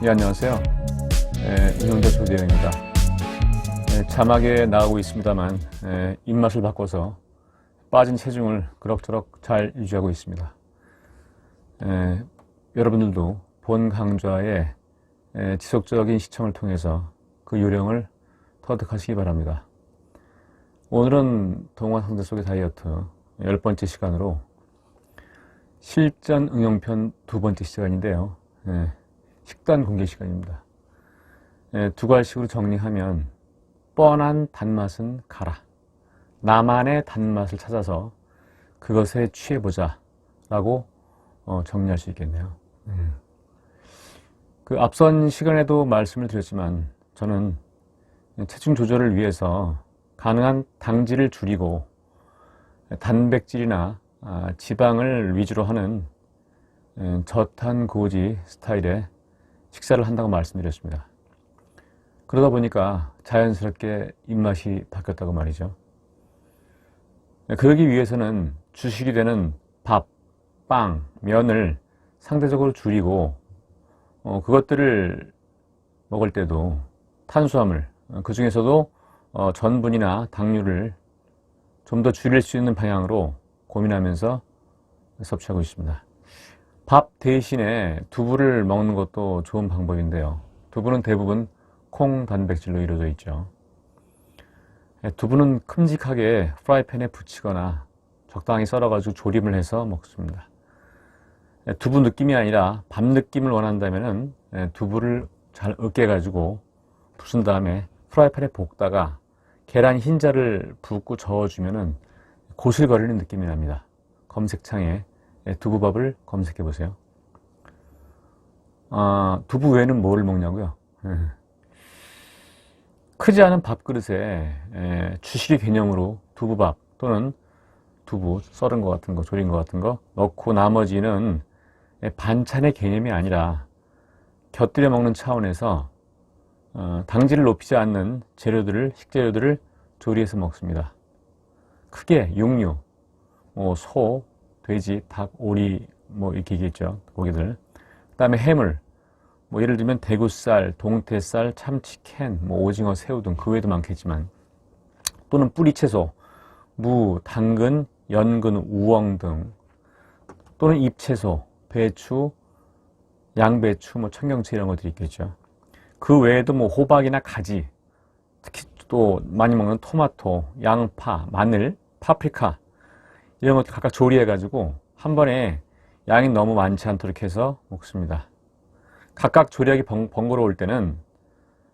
네, 안녕하세요. 이형재 조대현입니다. 자막에 나오고 있습니다만 입맛을 바꿔서 빠진 체중을 그럭저럭 잘 유지하고 있습니다. 여러분들도 본 강좌의 지속적인 시청을 통해서 그 요령을 터득하시기 바랍니다. 오늘은 동화 상대 속의 다이어트 10번째 시간으로 실전 응용편 2번째 시간인데요. 식단 공개 시간입니다. 두 갈식으로 정리하면 뻔한 단맛은 가라. 나만의 단맛을 찾아서 그것에 취해보자 라고 정리할 수 있겠네요. 그 앞선 시간에도 말씀을 드렸지만 저는 체중 조절을 위해서 가능한 당질을 줄이고 단백질이나 지방을 위주로 하는 저탄고지 스타일의 식사를 한다고 말씀드렸습니다. 그러다 보니까 자연스럽게 입맛이 바뀌었다고 말이죠. 그러기 위해서는 주식이 되는 밥, 빵, 면을 상대적으로 줄이고 그것들을 먹을 때도 탄수화물, 그 중에서도 전분이나 당류를 좀 더 줄일 수 있는 방향으로 고민하면서 섭취하고 있습니다. 밥 대신에 두부를 먹는 것도 좋은 방법인데요. 두부는 대부분 콩 단백질로 이루어져 있죠. 두부는 큼직하게 프라이팬에 붙이거나 적당히 썰어가지고 조림을 해서 먹습니다. 두부 느낌이 아니라 밥 느낌을 원한다면 두부를 잘 으깨가지고 부순 다음에 프라이팬에 볶다가 계란 흰자를 붓고 저어주면 고슬거리는 느낌이 납니다. 검색창에 두부밥을 검색해 보세요. 두부 외에는 뭘 먹냐고요? 크지 않은 밥그릇에 주식의 개념으로 두부밥 또는 두부 썰은 것 같은 거, 조린 것 같은 거 넣고 나머지는 반찬의 개념이 아니라 곁들여 먹는 차원에서 당질을 높이지 않는 재료들을, 식재료들을 조리해서 먹습니다. 크게 육류, 소, 돼지, 닭, 오리 이렇게 있겠죠. 고기들. 그 다음에 해물, 예를 들면 대구살, 동태살, 참치, 캔, 오징어, 새우 등 그 외에도 많겠지만, 또는 뿌리채소, 무, 당근, 연근, 우엉 등, 또는 잎채소, 배추, 양배추, 청경채 이런 것들이 있겠죠. 그 외에도 호박이나 가지, 특히 또 많이 먹는 토마토, 양파, 마늘, 파프리카 이런 것들 각각 조리해가지고 한 번에 양이 너무 많지 않도록 해서 먹습니다. 각각 조리하기 번거로울 때는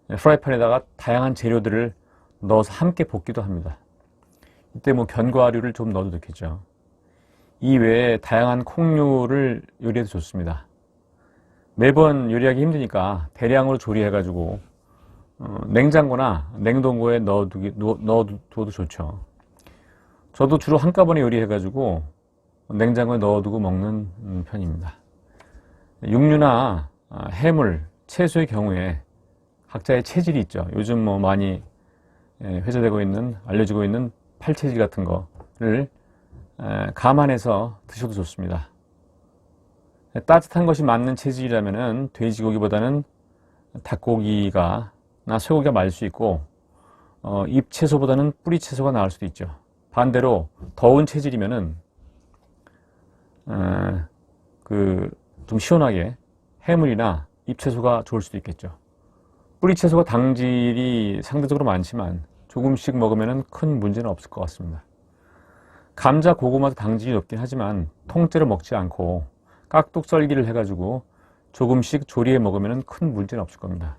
프라이팬에다가 다양한 재료들을 넣어서 함께 볶기도 합니다. 이때 견과류를 좀 넣어도 좋겠죠. 이 외에 다양한 콩류를 요리해도 좋습니다. 매번 요리하기 힘드니까 대량으로 조리해가지고 냉장고나 냉동고에 넣어두어도 좋죠. 저도 주로 한꺼번에 요리해가지고 냉장고에 넣어두고 먹는 편입니다. 육류나 해물, 채소의 경우에 각자의 체질이 있죠. 요즘 많이 회자되고 있는, 알려지고 있는 팔체질 같은 거를 감안해서 드셔도 좋습니다. 따뜻한 것이 맞는 체질이라면 돼지고기보다는 닭고기나 쇠고기가 맞을 수 있고 잎채소보다는 뿌리채소가 나을 수도 있죠. 반대로 더운 체질이면은 좀 시원하게 해물이나 잎채소가 좋을 수도 있겠죠. 뿌리채소가 당질이 상대적으로 많지만 조금씩 먹으면 큰 문제는 없을 것 같습니다. 감자, 고구마도 당질이 높긴 하지만 통째로 먹지 않고 깍둑 썰기를 해가지고 조금씩 조리해 먹으면 큰 문제는 없을 겁니다.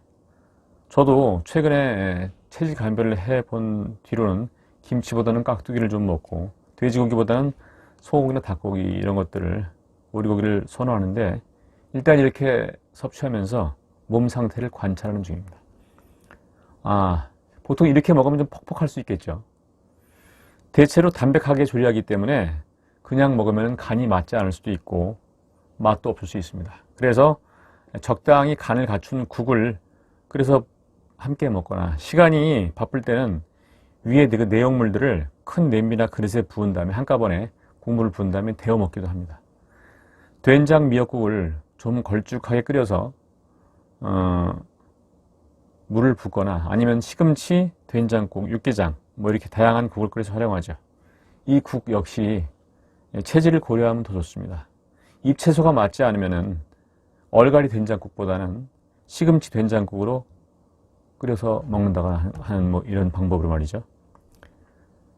저도 최근에 체질 감별을 해본 뒤로는 김치보다는 깍두기를 좀 먹고 돼지고기보다는 소고기나 닭고기 이런 것들을, 오리고기를 선호하는데 일단 이렇게 섭취하면서 몸 상태를 관찰하는 중입니다. 보통 이렇게 먹으면 좀 퍽퍽할 수 있겠죠. 대체로 담백하게 조리하기 때문에 그냥 먹으면 간이 맞지 않을 수도 있고 맛도 없을 수 있습니다. 그래서 적당히 간을 갖춘 국을 끓여서 함께 먹거나 시간이 바쁠 때는 위에 그 내용물들을 큰 냄비나 그릇에 부은 다음에 한꺼번에 국물을 부은 다음에 데워 먹기도 합니다. 된장 미역국을 좀 걸쭉하게 끓여서 물을 붓거나 아니면 시금치, 된장국, 육개장 뭐 이렇게 다양한 국을 끓여서 활용하죠. 이 국 역시 체질을 고려하면 더 좋습니다. 잎채소가 맞지 않으면은 얼갈이 된장국보다는 시금치 된장국으로 끓여서 먹는다거나 하는 뭐 이런 방법으로 말이죠.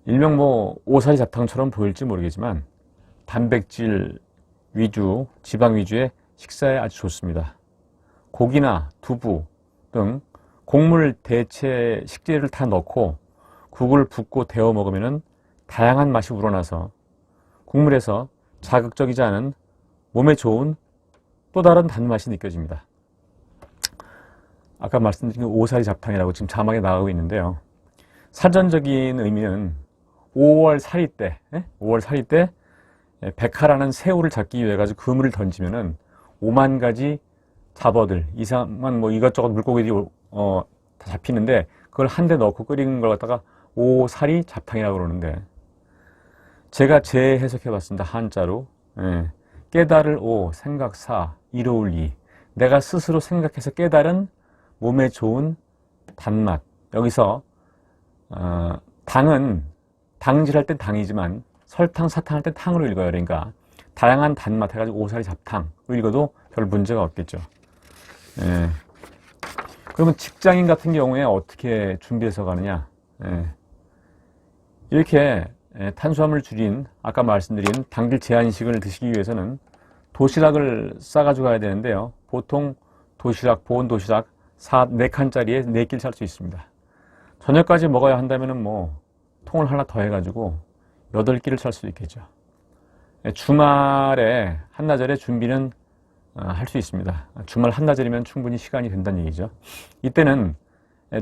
일명 뭐 오사리 잡탕처럼 보일지 모르겠지만 단백질 위주, 지방 위주의 식사에 아주 좋습니다. 고기나 두부 등 곡물 대체 식재료를 다 넣고 국을 붓고 데워 먹으면 다양한 맛이 우러나서 국물에서 자극적이지 않은 몸에 좋은 또 다른 단맛이 느껴집니다. 아까 말씀드린 오사리 잡탕이라고 지금 자막에 나가고 있는데요. 사전적인 의미는 5월 살이 때 100하라는 새우를 잡기 위해 가지고 그물을 던지면은 5만 가지 잡어들 이상한 뭐 이것저것 물고기들이 다 잡히는데 그걸 한 대 넣고 끓이는 걸 갖다가 오사리 잡탕이라고 그러는데 제가 재해석해 봤습니다. 한자로. 깨달을 오, 생각사, 이로울 이. 내가 스스로 생각해서 깨달은 몸에 좋은 단맛. 여기서 당은 당질할 땐 당이지만 설탕, 사탕 할 땐 탕으로 읽어요. 그러니까 다양한 단맛 해가지고 오사리 잡탕으로 읽어도 별 문제가 없겠죠. 그러면 직장인 같은 경우에 어떻게 준비해서 가느냐? 이렇게 탄수화물 줄인 아까 말씀드린 당길 제한식을 드시기 위해서는 도시락을 싸가지고 가야 되는데요. 보통 도시락, 보온 도시락 4칸짜리에 4끼를 살 수 있습니다. 저녁까지 먹어야 한다면 뭐 통을 하나 더 해가지고 8끼를 살 수 있겠죠. 주말에 한나절에 준비는 할 수 있습니다. 주말 한나절이면 충분히 시간이 된다는 얘기죠. 이때는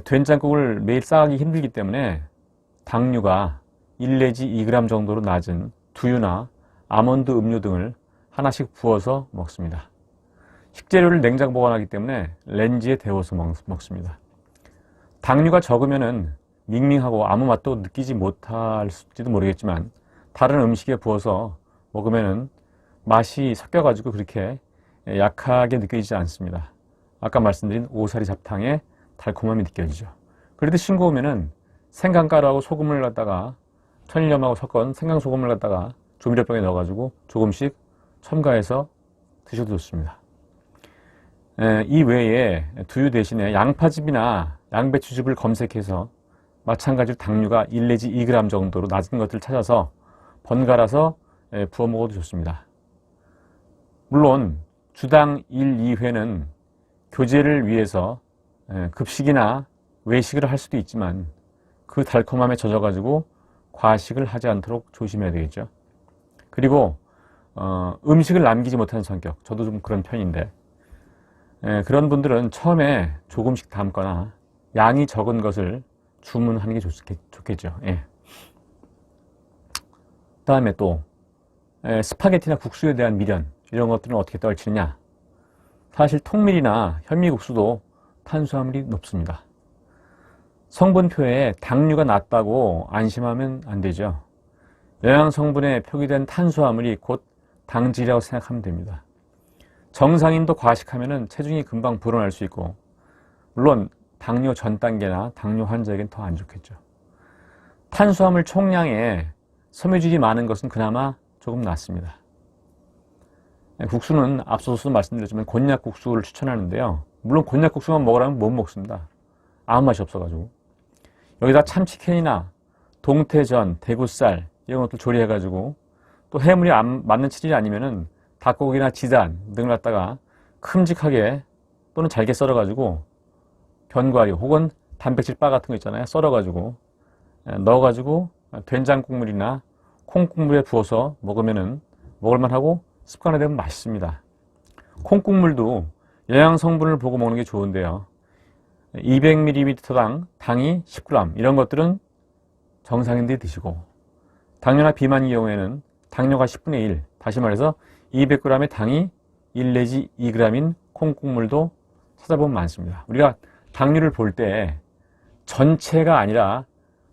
된장국을 매일 싸가기 힘들기 때문에 당류가 1 내지 2g 정도로 낮은 두유나 아몬드 음료 등을 하나씩 부어서 먹습니다. 식재료를 냉장 보관하기 때문에 렌지에 데워서 먹습니다. 당류가 적으면은 밍밍하고 아무 맛도 느끼지 못할지도 모르겠지만 다른 음식에 부어서 먹으면은 맛이 섞여가지고 그렇게 약하게 느껴지지 않습니다. 아까 말씀드린 오사리 잡탕의 달콤함이 느껴지죠. 그래도 싱거우면은 생강가루하고 소금을 갖다가 천일염하고 섞은 생강소금을 갖다가 조미료병에 넣어가지고 조금씩 첨가해서 드셔도 좋습니다. 이 외에 두유 대신에 양파즙이나 양배추즙을 검색해서 마찬가지로 당류가 1 내지 2g 정도로 낮은 것들을 찾아서 번갈아서 부어 먹어도 좋습니다. 물론 주당 1, 2회는 교제를 위해서 급식이나 외식을 할 수도 있지만 그 달콤함에 젖어가지고 과식을 하지 않도록 조심해야 되겠죠. 그리고 음식을 남기지 못하는 성격, 저도 좀 그런 편인데 그런 분들은 처음에 조금씩 담거나 양이 적은 것을 주문하는 게 좋겠죠. 다음에 또 스파게티나 국수에 대한 미련 이런 것들은 어떻게 떨치느냐. 사실 통밀이나 현미국수도 탄수화물이 높습니다. 성분표에 당류가 낮다고 안심하면 안 되죠. 영양성분에 표기된 탄수화물이 곧 당질이라고 생각하면 됩니다. 정상인도 과식하면 체중이 금방 불어날 수 있고 물론 당뇨 전 단계나 당뇨 환자에겐 더 안 좋겠죠. 탄수화물 총량에 섬유질이 많은 것은 그나마 조금 낫습니다. 국수는 앞서서 말씀드렸지만 곤약국수를 추천하는데요. 물론 곤약국수만 먹으라면 못 먹습니다. 아무 맛이 없어가지고. 여기다 참치캔이나 동태전, 대구살 이런 것들 조리해가지고 또 해물이 안 맞는 체질이 아니면은 닭고기나 지단 등을 갖다가 큼직하게 또는 잘게 썰어가지고 견과류 혹은 단백질 바 같은 거 있잖아요. 썰어가지고 넣어가지고 된장국물이나 콩국물에 부어서 먹으면은 먹을만하고 습관화되면 맛있습니다. 콩국물도 영양 성분을 보고 먹는 게 좋은데요. 200ml당 당이 10g 이런 것들은 정상인들이 드시고 당뇨나 비만의 경우에는 당뇨가 10분의 1 다시 말해서 200g의 당이 1 내지 2g인 콩국물도 찾아보면 많습니다. 우리가 당류를 볼 때 전체가 아니라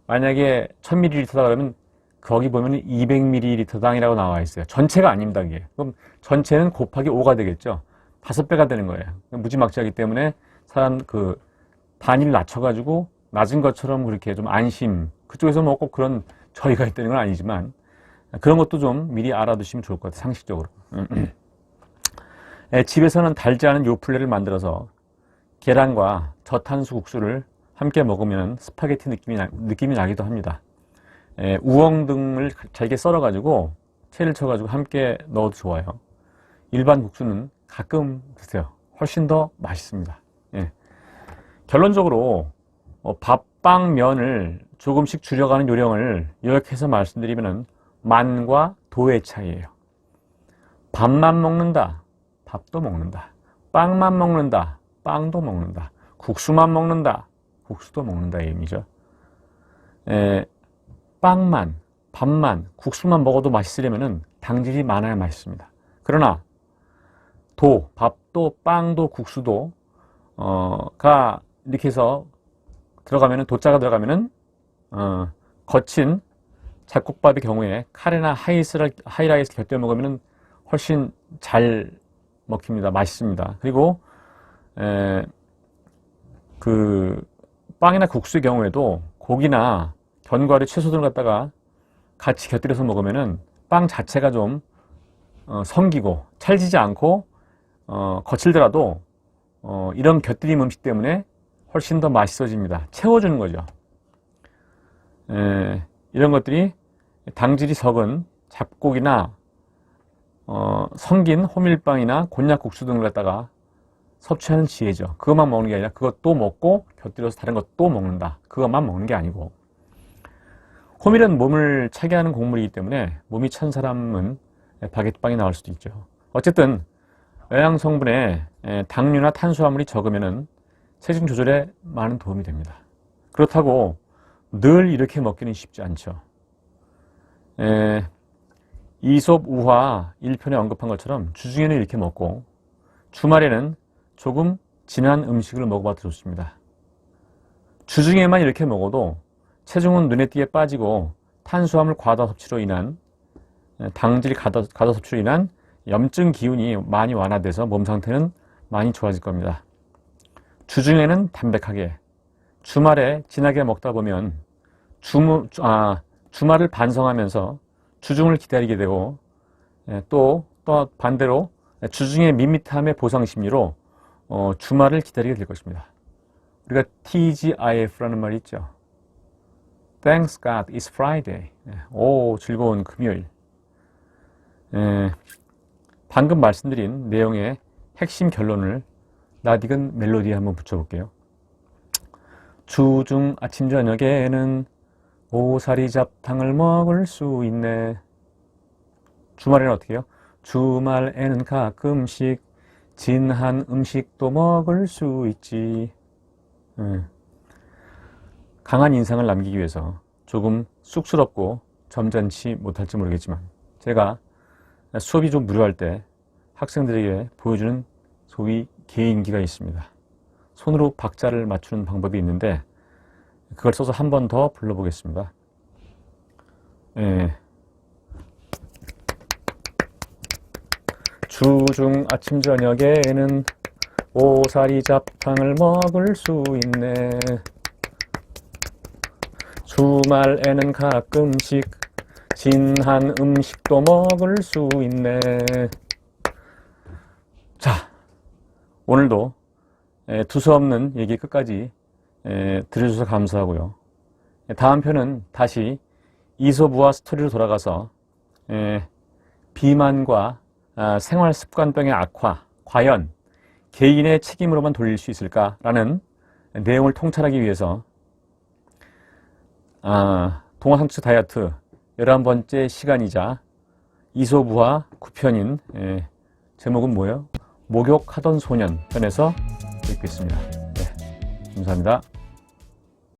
만약에 1000ml다 그러면 거기 보면 200ml당이라고 나와 있어요. 전체가 아닙니다. 이게. 그럼 전체는 곱하기 5가 되겠죠. 5배가 되는 거예요. 무지막지하기 때문에 사람 그 단위를 낮춰가지고 낮은 것처럼 그렇게 좀 안심, 그쪽에서 뭐 꼭 그런 저희가 있다는 건 아니지만 그런 것도 좀 미리 알아두시면 좋을 것 같아요. 상식적으로. 집에서는 달지 않은 요플레를 만들어서 계란과 저탄수 국수를 함께 먹으면 스파게티 느낌이 나기도 합니다. 우엉 등을 잘게 썰어가지고 채를 쳐가지고 함께 넣어도 좋아요. 일반 국수는 가끔 드세요. 훨씬 더 맛있습니다. 결론적으로 밥, 빵, 면을 조금씩 줄여가는 요령을 요약해서 말씀드리면 만과 도의 차이예요. 밥만 먹는다, 밥도 먹는다. 빵만 먹는다, 빵도 먹는다. 국수만 먹는다, 국수도 먹는다 이 의미죠. 빵만, 밥만, 국수만 먹어도 맛있으려면 당질이 많아야 맛있습니다. 그러나 밥도 빵도 국수도 가 이렇게 해서 들어가면은 도자가 들어가면은 거친 잡곡밥의 경우에 카레나 하이라이스 곁들여 먹으면은 훨씬 잘 먹힙니다. 맛있습니다. 그리고 그 빵이나 국수의 경우에도 고기나 견과류, 채소 등을 갖다가 같이 곁들여서 먹으면은 빵 자체가 좀 성기고 찰지지 않고 거칠더라도 이런 곁들임 음식 때문에 훨씬 더 맛있어집니다. 채워주는 거죠. 이런 것들이 당질이 적은 잡곡이나 성긴 호밀빵이나 곤약국수 등을 갖다가 섭취하는 지혜죠. 그것만 먹는 게 아니라 그것도 먹고 곁들여서 다른 것도 먹는다. 그것만 먹는 게 아니고. 호밀은 몸을 차게 하는 곡물이기 때문에 몸이 찬 사람은 바게트빵이 나올 수도 있죠. 어쨌든 영양 성분에 당류나 탄수화물이 적으면은 체중 조절에 많은 도움이 됩니다. 그렇다고 늘 이렇게 먹기는 쉽지 않죠. 이솝 우화 1편에 언급한 것처럼 주중에는 이렇게 먹고 주말에는 조금 진한 음식을 먹어봐도 좋습니다. 주중에만 이렇게 먹어도 체중은 눈에 띄게 빠지고 탄수화물 과다 섭취로 인한 당질 과다 섭취로 인한 염증 기운이 많이 완화돼서 몸 상태는 많이 좋아질 겁니다. 주중에는 담백하게, 주말에 진하게 먹다 보면 주말을 반성하면서 주중을 기다리게 되고 또 반대로 주중의 밋밋함의 보상 심리로 주말을 기다리게 될 것입니다. 우리가 TGIF라는 말이 있죠. Thanks God it's Friday. 오, 즐거운 금요일. 방금 말씀드린 내용의 핵심 결론을 낯익은 멜로디에 한번 붙여볼게요. 주중 아침 저녁에는 오사리 잡탕을 먹을 수 있네. 주말에는 어떻게 해요? 주말에는 가끔씩 진한 음식도 먹을 수 있지. 강한 인상을 남기기 위해서 조금 쑥스럽고 점잖지 못할지 모르겠지만 제가 수업이 좀 무료할 때 학생들에게 보여주는 소위 개인기가 있습니다. 손으로 박자를 맞추는 방법이 있는데 그걸 써서 한 번 더 불러보겠습니다. 주중 아침 저녁에는 오사리 잡탕을 먹을 수 있네. 주말에는 가끔씩 진한 음식도 먹을 수 있네. 자, 오늘도 두서없는 얘기 끝까지 들어주셔서 감사하고요. 다음 편은 다시 이솝우화 스토리로 돌아가서 비만과 생활 습관병의 악화, 과연 개인의 책임으로만 돌릴 수 있을까라는 내용을 통찰하기 위해서 동화상추 다이어트 11번째 시간이자 이솝우화 9편인 제목은 뭐예요? 목욕하던 소년 편에서 뵙겠습니다. 네, 감사합니다.